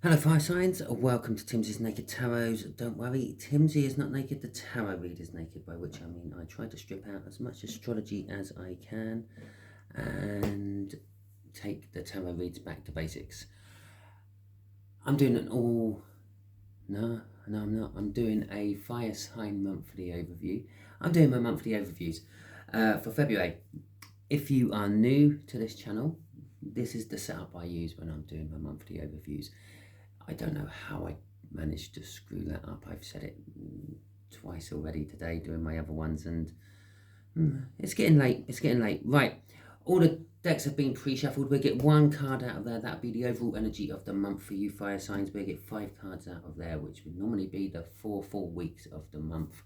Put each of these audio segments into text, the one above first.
Hello fire signs, welcome to Timsy's Naked Tarot. Don't worry, Timsy is not naked, the tarot read is naked, by which I mean I try to strip out as much astrology as I can and take the tarot reads back to basics. I'm doing no I'm not, I'm doing a fire sign monthly overview. I'm doing my monthly overviews for February. If you are new to this channel, this is the setup I use when I'm doing my monthly overviews. I don't know how I managed to screw that up. I've said it twice already today doing my other ones, and it's getting late. It's getting late. Right, all the decks have been pre-shuffled. We'll get one card out of there. That'll be the overall energy of the month for you fire signs. We'll get 5 cards out of there, which would normally be the 4 full weeks of the month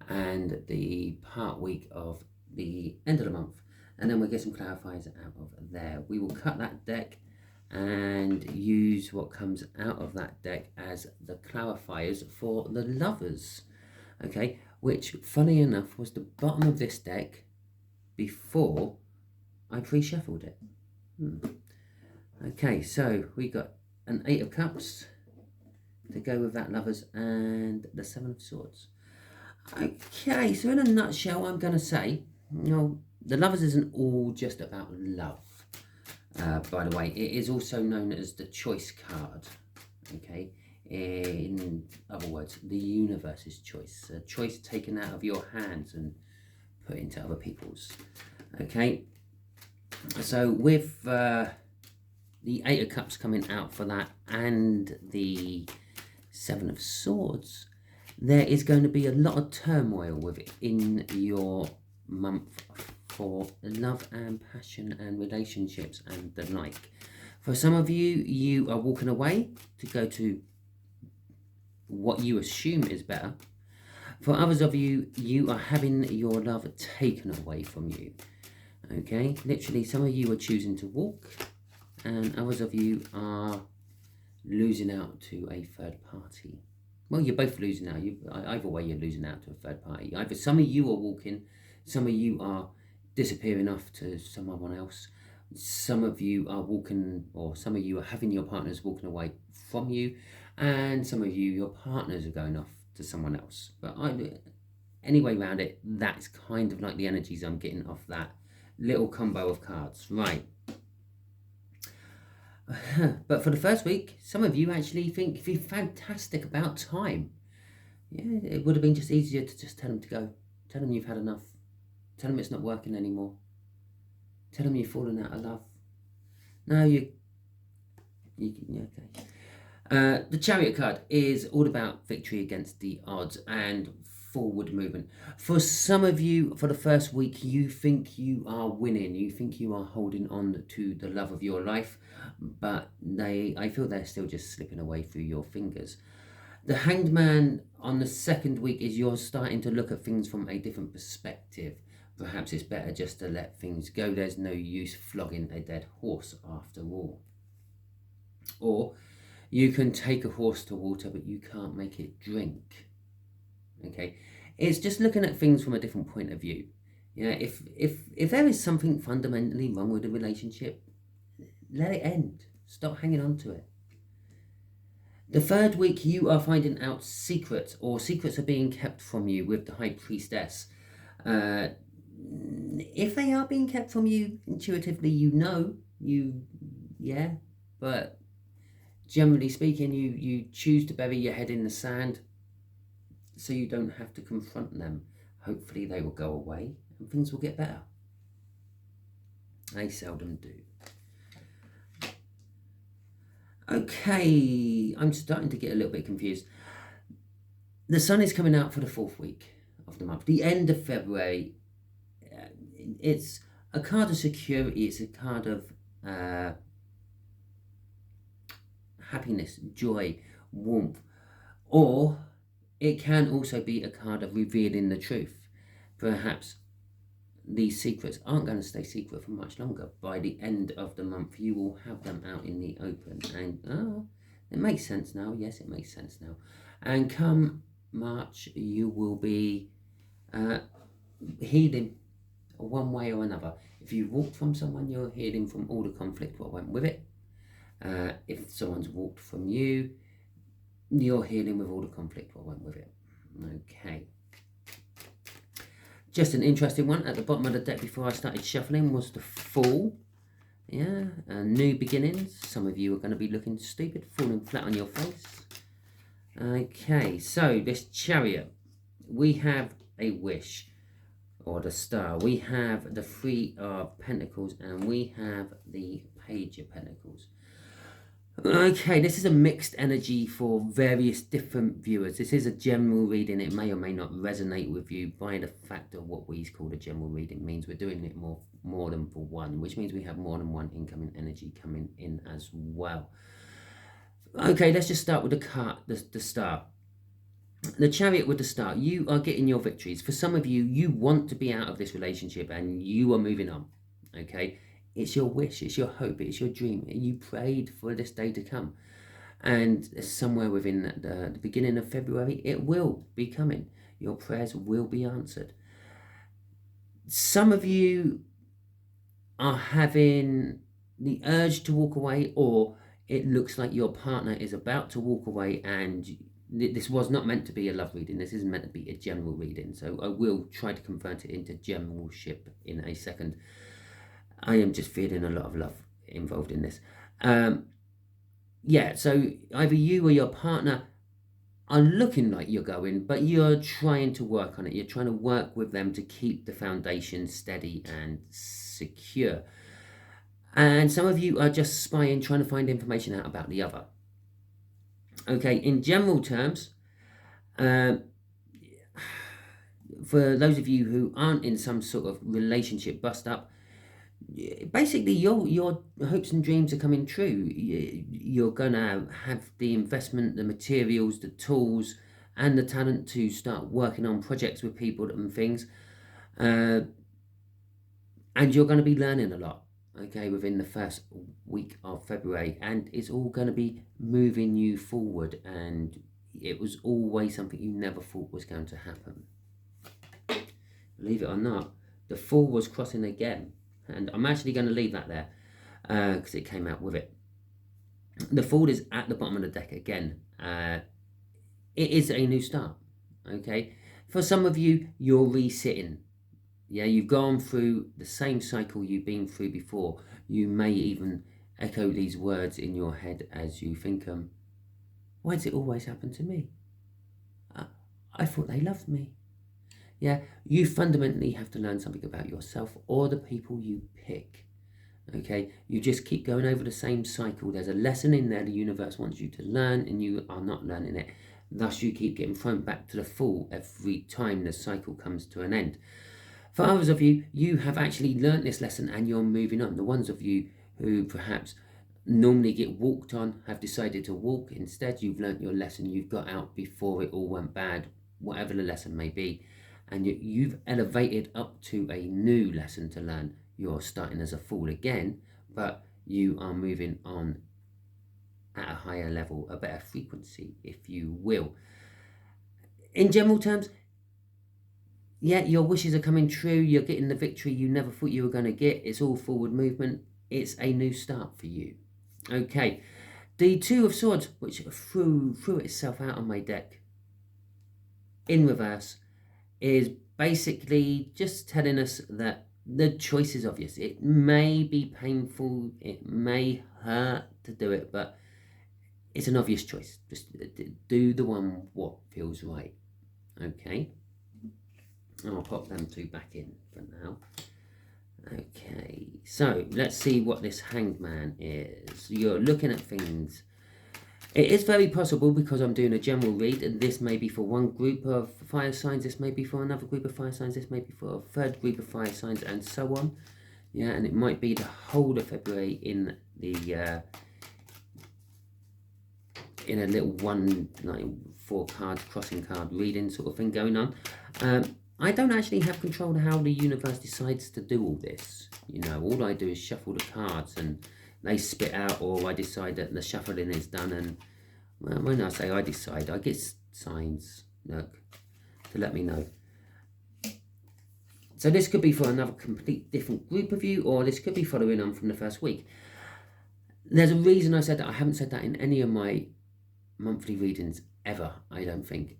and the part week of the end of the month. And then we'll get some clarifiers out of there. We will cut that deck and use what comes out of that deck as the clarifiers for the lovers, okay, which funny enough was the bottom of this deck before I pre-shuffled it. Okay, so we got an 8 of Cups to go with that, lovers, and the 7 of Swords. Okay, so in a nutshell, I'm going to say, the lovers isn't all just about love. By the way, it is also known as the choice card, okay? In other words, the universe's choice. A choice taken out of your hands and put into other people's, okay? So with the 8 of Cups coming out for that and the 7 of Swords, there is going to be a lot of turmoil within your month for love and passion and relationships and the like. For some of you, you are walking away to go to what you assume is better. For others of you, you are having your love taken away from you. Okay, literally some of you are choosing to walk and others of you are losing out to a third party. Well, you're both losing out. Either way, you're losing out to a third party. Either some of you are walking, some of you are disappearing off to someone else. Some of you are walking, or some of you are having your partners walking away from you, and some of you, your partners are going off to someone else. But anyway around it, that's kind of like the energies I'm getting off that little combo of cards. Right. But for the first week, some of you actually think you're fantastic about time. Yeah, it would have been just easier to just tell them to go. Tell them you've had enough. Tell them it's not working anymore. Tell them you've fallen out of love. No, yeah, okay. The Chariot card is all about victory against the odds and forward movement. For some of you, for the first week, you think you are winning. You think you are holding on to the love of your life, but I feel they're still just slipping away through your fingers. The Hanged Man on the second week is you're starting to look at things from a different perspective. Perhaps it's better just to let things go. There's no use flogging a dead horse after all. Or you can take a horse to water, but you can't make it drink. Okay, it's just looking at things from a different point of view. Yeah, if there is something fundamentally wrong with the relationship, let it end. Stop hanging on to it. The third week, you are finding out secrets, or secrets are being kept from you with the High Priestess. If they are being kept from you intuitively, but generally speaking, you choose to bury your head in the sand so you don't have to confront them. Hopefully they will go away and things will get better. They seldom do. Okay, I'm starting to get a little bit confused. The sun is coming out for the 4th week of the month, the end of February. It's a card of security. It's a card of happiness, joy, warmth, or it can also be a card of revealing the truth. Perhaps these secrets aren't going to stay secret for much longer. By the end of the month, you will have them out in the open. And it makes sense now. Yes, it makes sense now. And come March, you will be healing one way or another. If you walked from someone, you're healing from all the conflict what went with it. If someone's walked from you, you're healing with all the conflict what went with it. Okay. Just an interesting one at the bottom of the deck before I started shuffling was the Fool. Yeah, new beginnings. Some of you are going to be looking stupid, falling flat on your face. Okay, so this Chariot, we have a wish, or the Star. We have the Three of Pentacles, and we have the Page of Pentacles. Okay, this is a mixed energy for various different viewers. This is a general reading. It may or may not resonate with you by the fact of what we call a general reading means we're doing it more than for one, which means we have more than one incoming energy coming in as well. Okay, let's just start with the Star. The Chariot with the Star. You are getting your victories. For some of you, you want to be out of this relationship and you are moving on. Okay. It's your wish, it's your hope, it's your dream. You prayed for this day to come. And somewhere within the beginning of February, it will be coming. Your prayers will be answered. Some of you are having the urge to walk away, or it looks like your partner is about to walk away, and this was not meant to be a love reading. This is meant to be a general reading. So I will try to convert it into generalship in a second. I am just feeling a lot of love involved in this. Yeah, so either you or your partner are looking like you're going, but you're trying to work on it. You're trying to work with them to keep the foundation steady and secure. And some of you are just spying, trying to find information out about the other. Okay, in general terms, for those of you who aren't in some sort of relationship bust up, basically your hopes and dreams are coming true. You're gonna have the investment, the materials, the tools, and the talent to start working on projects with people and things, and you're going to be learning a lot, okay, within the first week of February, and it's all going to be moving you forward, and it was always something you never thought was going to happen. Believe it or not, the Fool was crossing again. And I'm actually going to leave that there because it came out with it. The Fool is at the bottom of the deck again. It is a new start, okay? For some of you, you're resitting. Yeah, you've gone through the same cycle you've been through before. You may even echo these words in your head as you think, why does it always happen to me? I thought they loved me. Yeah, you fundamentally have to learn something about yourself or the people you pick. Okay, you just keep going over the same cycle. There's a lesson in there the universe wants you to learn, and you are not learning it. Thus, you keep getting thrown back to the Fool every time the cycle comes to an end. For others of you, you have actually learned this lesson and you're moving on. The ones of you who perhaps normally get walked on have decided to walk. Instead, you've learnt your lesson. You've got out before it all went bad, whatever the lesson may be. And you've elevated up to a new lesson to learn. You're starting as a Fool again, but you are moving on at a higher level, a better frequency, if you will. In general terms, yeah, your wishes are coming true. You're getting the victory you never thought you were going to get. It's all forward movement. It's a new start for you. Okay, the Two of Swords, which threw itself out on my deck in reverse, is basically just telling us that the choice is obvious. It may be painful, it may hurt to do it, but it's an obvious choice. Just do the one what feels right. Okay, I'll pop them two back in for now. Okay, so let's see what this Hanged Man is. You're looking at things. It is very possible, because I'm doing a general read, and this may be for one group of fire signs, this may be for another group of fire signs, this may be for a third group of fire signs, and so on. Yeah, and it might be the whole of February in the in a little one, like 4 cards, crossing card reading sort of thing going on. I don't actually have control of how the universe decides to do all this. You know, all I do is shuffle the cards and they spit out, or I decide that the shuffling is done. And well, when I say I decide, I get signs, look, to let me know. So this could be for another complete different group of you, or this could be following on from the first week. There's a reason I said that. I haven't said that in any of my monthly readings ever, I don't think.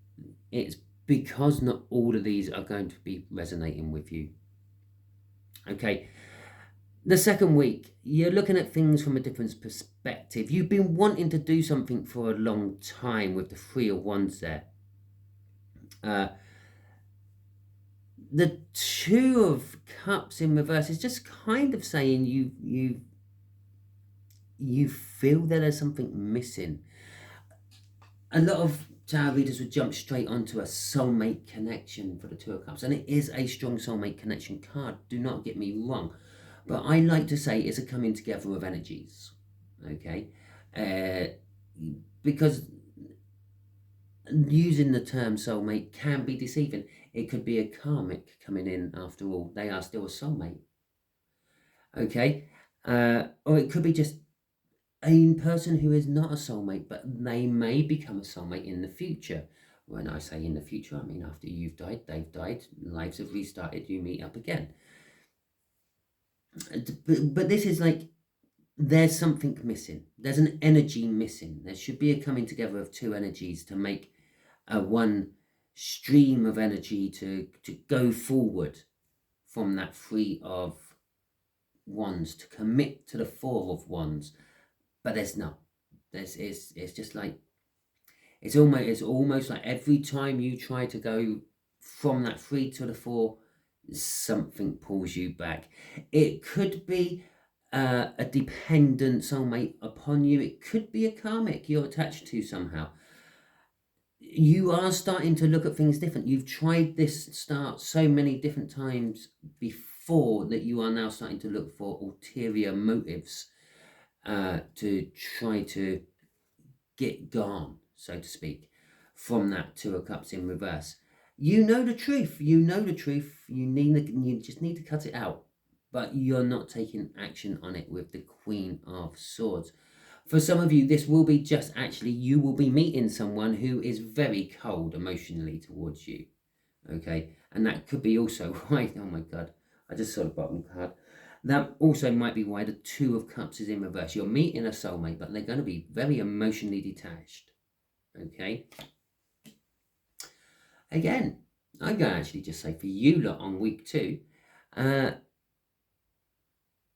It's because not all of these are going to be resonating with you. Okay, the second week, you're looking at things from a different perspective. You've been wanting to do something for a long time with the Three of Wands there. The Two of Cups in reverse is just kind of saying you feel that there's something missing. A lot of tarot readers would jump straight onto a soulmate connection for the Two of Cups, and it is a strong soulmate connection card, do not get me wrong, but I like to say it's a coming together of energies, okay? Because using the term soulmate can be deceiving. It could be a karmic coming in after all. They are still a soulmate, okay? Or it could be just a person who is not a soulmate, but they may become a soulmate in the future. When I say in the future, I mean after you've died, they've died, lives have restarted, you meet up again. But this is like, there's something missing. There's an energy missing. There should be a coming together of two energies to make a one stream of energy to go forward from that Three of Wands, to commit to the Four of Wands. But there's not. It's just like, it's almost like every time you try to go from that Three to the Four, something pulls you back. It could be a dependent soulmate upon you. It could be a karmic you're attached to somehow. You are starting to look at things different. You've tried this start so many different times before that you are now starting to look for ulterior motives to try to get gone, so to speak, from that Two of Cups in reverse. You know the truth. You know the truth. You just need to cut it out. But you're not taking action on it with the Queen of Swords. For some of you, this will be just actually, you will be meeting someone who is very cold emotionally towards you. Okay? And that could be also why, oh my God, I just saw the bottom card. That also might be why the Two of Cups is in reverse. You're meeting a soulmate, but they're going to be very emotionally detached. Okay? Again, I'm going to actually just say for you lot on week 2,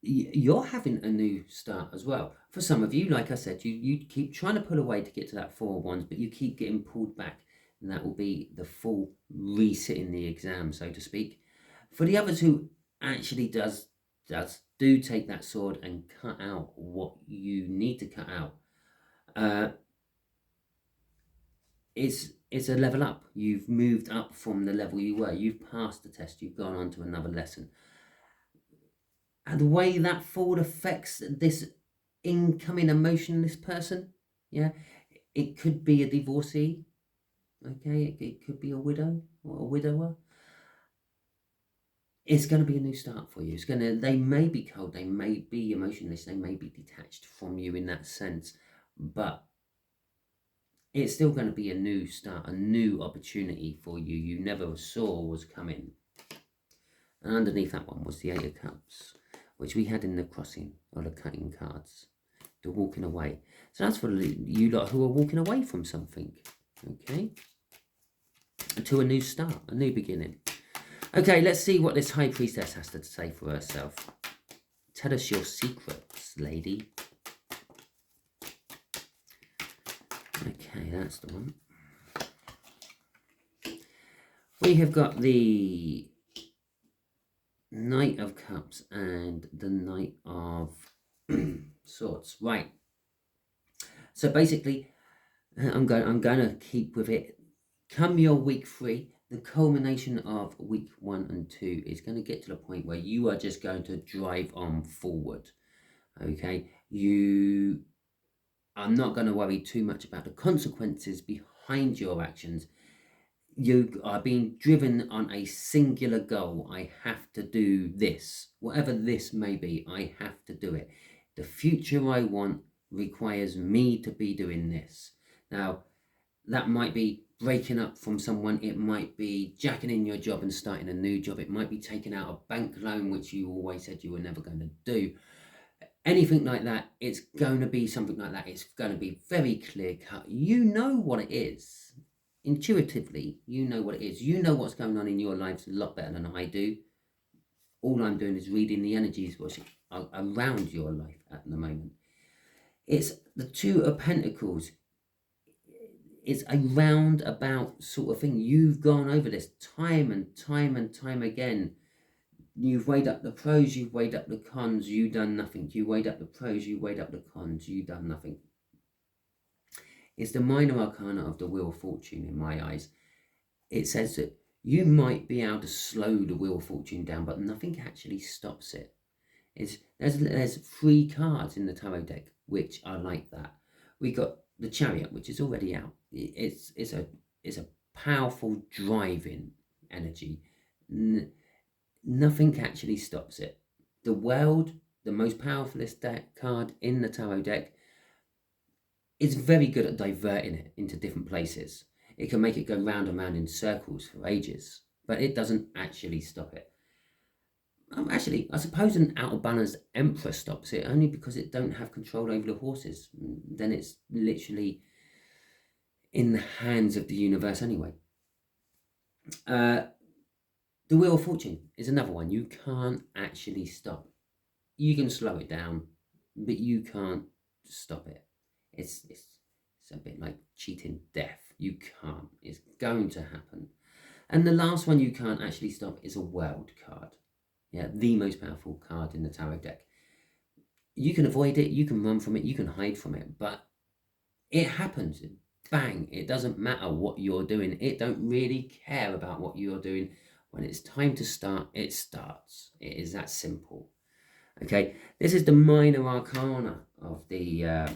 you're having a new start as well. For some of you, like I said, you keep trying to pull away to get to that Four of Wands, but you keep getting pulled back, and that will be the full resitting the exam, so to speak. For the others who actually do take that sword and cut out what you need to cut out, it's a level up. You've moved up from the level you were. You've passed the test. You've gone on to another lesson. And the way that forward affects this incoming emotionless person, yeah, it could be a divorcee, okay, it could be a widow or a widower. It's going to be a new start for you. They may be cold, they may be emotionless, they may be detached from you in that sense, but it's still going to be a new start, a new opportunity for you you never saw was coming. And underneath that one was the Eight of Cups, which we had in the crossing, or the cutting cards, the walking away. So that's for you lot who are walking away from something, okay? To a new start, a new beginning. Okay, let's see what this High Priestess has to say for herself. Tell us your secrets, lady. Okay, that's the one. We have got the Knight of Cups and the Knight of Swords. Right. So basically, I'm going to keep with it. Come your week 3, the culmination of week 1 and 2 is going to get to the point where you are just going to drive on forward. Okay, you are not going to worry too much about the consequences behind your actions. You are being driven on a singular goal. I have to do this. Whatever this may be, I have to do it. The future I want requires me to be doing this. Now, that might be breaking up from someone. It might be jacking in your job and starting a new job. It might be taking out a bank loan, which you always said you were never going to do. anything like that, it's going to be something like that. It's going to be very clear cut. You know what it is. Intuitively, you know what it is. You know what's going on in your lives a lot better than I do. All I'm doing is reading the energies what's around your life at the moment. It's the Two of Pentacles. It's a roundabout sort of thing. You've gone over this time and time and time again. You've weighed up the pros, you've weighed up the cons, you've done nothing. You weighed up the pros, you weighed up the cons, you've done nothing. It's the minor arcana of the Wheel of Fortune in my eyes. It says that you might be able to slow the Wheel of Fortune down, but nothing actually stops it. There's 3 cards in the tarot deck, which I like that. We got the Chariot, which is already out. It's a powerful driving energy. Nothing actually stops it. The World, the most powerfulest card in the tarot deck, is very good at diverting it into different places. It can make it go round and round in circles for ages, but it doesn't actually stop it. Actually, I suppose an out-of-balance Emperor stops it, only because it don't have control over the horses. Then it's literally in the hands of the universe anyway. The Wheel of Fortune is another one. You can't actually stop. You can slow it down, but you can't stop it. It's a bit like cheating death. You can't. It's going to happen. And the last one you can't actually stop is a World card. Yeah, the most powerful card in the tarot deck. You can avoid it, you can run from it, you can hide from it, but it happens. Bang, it doesn't matter what you're doing. It don't really care about what you're doing. When it's time to start, it starts. It is that simple. Okay, this is the minor arcana of the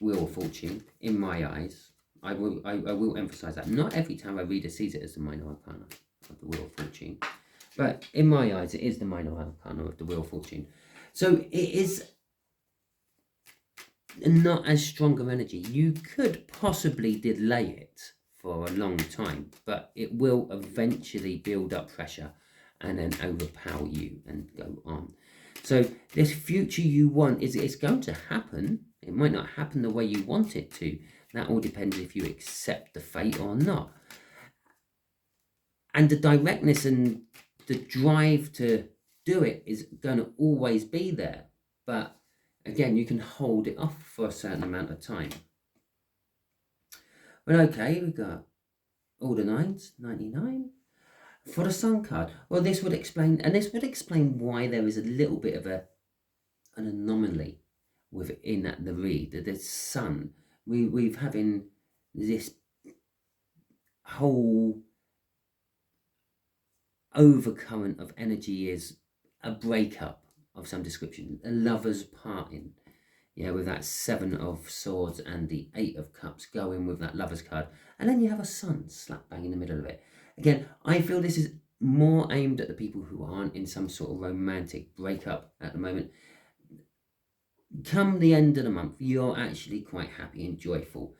Wheel of Fortune, in my eyes. I will emphasize that. Not every tarot reader sees it as the minor arcana of the Wheel of Fortune, but in my eyes it is the minor arcana of the Wheel of Fortune. So it is not as strong of energy. You could possibly delay it for a long time, but it will eventually build up pressure and then overpower you and go on. So this future you want, it's going to happen. It might not happen the way you want it to. That all depends if you accept the fate or not. And the directness and the drive to do it is going to always be there. But again, you can hold it off for a certain amount of time. Well, okay, we got all the 9s, 99. For the Sun card, well, this would explain why there is a little bit of an anomaly within the read. The Sun, we've having this whole overcurrent of energy is a breakup of some description, a lover's parting. Yeah, with that 7 of Swords and the 8 of Cups going with that Lover's card. And then you have a Sun slap bang in the middle of it. Again, I feel this is more aimed at the people who aren't in some sort of romantic breakup at the moment. Come the end of the month, you're actually quite happy and joyful.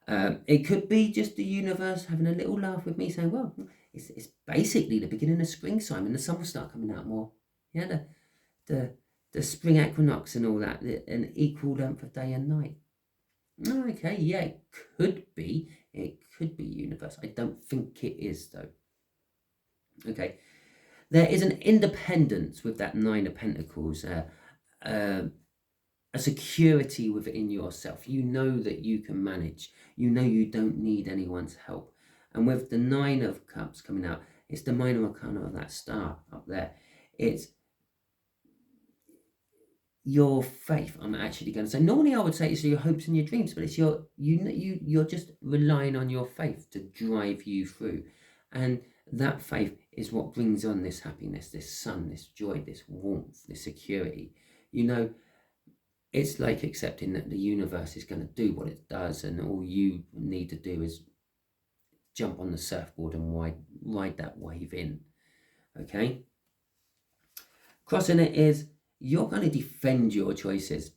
It could be just the universe having a little laugh with me, saying, well, it's basically the beginning of springtime and the sun will start coming out more. Yeah, the spring equinox and all that, an equal length of day and night. Okay, yeah, it could be universe. I don't think it is, though. Okay, there is an independence with that 9 of Pentacles, a security within yourself. You know that you can manage. You know you don't need anyone's help. And with the 9 of Cups coming out, it's the minor arcana of that star up there. It's your faith, I'm actually going to say. Normally I would say it's your hopes and your dreams, but it's you're just relying on your faith to drive you through. And that faith is what brings on this happiness, this sun, this joy, this warmth, this security. You know, it's like accepting that the universe is going to do what it does, and all you need to do is jump on the surfboard and ride that wave in. Okay? Crossing it is, you're going to defend your choices.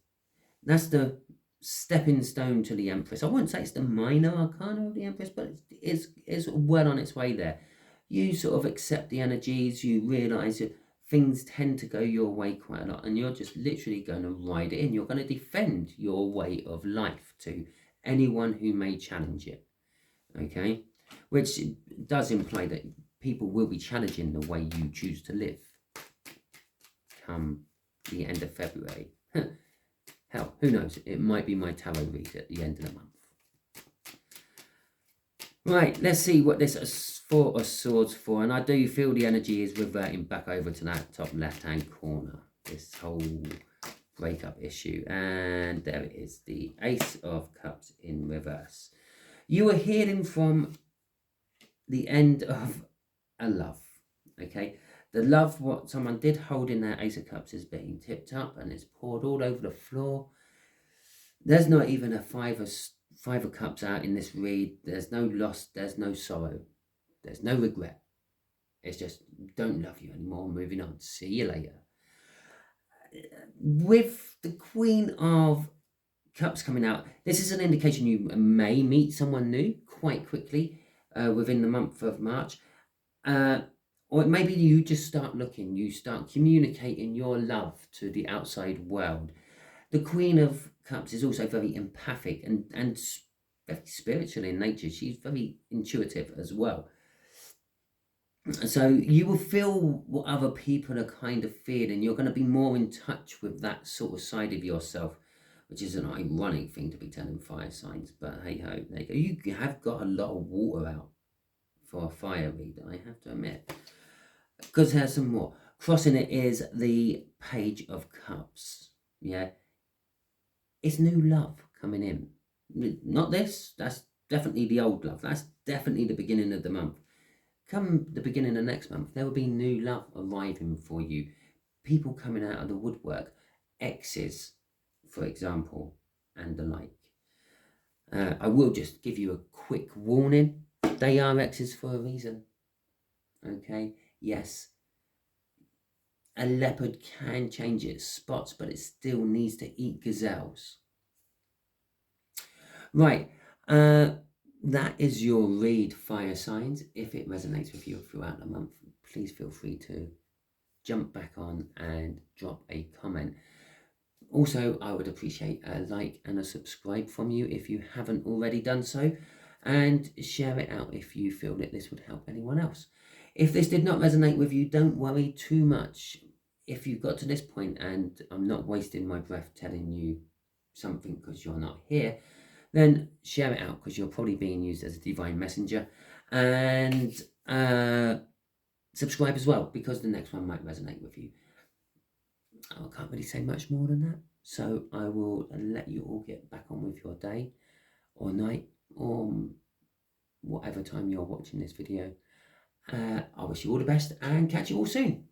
That's the stepping stone to the Empress. I wouldn't say it's the minor arcana of the Empress, but it's well on its way there. You sort of accept the energies, you realise that things tend to go your way quite a lot, and you're just literally going to ride it in. You're going to defend your way of life to anyone who may challenge it, okay? Which does imply that people will be challenging the way you choose to live come the end of February. Hell, who knows? It might be my tarot read at the end of the month. Right, let's see what this Four of Swords for. And I do feel the energy is reverting back over to that top left-hand corner. This whole breakup issue. And there it is, the Ace of Cups in reverse. You are healing from the end of a love, okay? The love, what someone did hold in their Ace of Cups is being tipped up and it's poured all over the floor. There's not even a Five of Cups out in this read. There's no loss, there's no sorrow, there's no regret. It's just, don't love you anymore, moving on, see you later. With the Queen of Cups coming out, this is an indication you may meet someone new quite quickly within the month of March. Or maybe you just start looking, you start communicating your love to the outside world. The Queen of Cups is also very empathic and very spiritual in nature. She's very intuitive as well. So you will feel what other people are kind of feeling. You're going to be more in touch with that sort of side of yourself, which is an ironic thing to be telling fire signs. But hey ho, there you go. You have got a lot of water out for a fire read, I have to admit. Because there's some more. Crossing it is the Page of Cups. Yeah. It's new love coming in. Not this. That's definitely the old love. That's definitely the beginning of the month. Come the beginning of next month, there will be new love arriving for you. People coming out of the woodwork. Exes, for example, and the like. I will just give you a quick warning. They are exes for a reason. Okay? Yes. A leopard can change its spots, but it still needs to eat gazelles. Right. That is your read, fire signs. If it resonates with you throughout the month, please feel free to jump back on and drop a comment. Also, I would appreciate a like and a subscribe from you if you haven't already done so, and share it out if you feel that this would help anyone else. If this did not resonate with you, don't worry too much. If you've got to this point and I'm not wasting my breath telling you something because you're not here, then share it out because you're probably being used as a divine messenger, and subscribe as well because the next one might resonate with you. I can't really say much more than that, so I will let you all get back on with your day or night or whatever time you're watching this video. I wish you all the best and catch you all soon.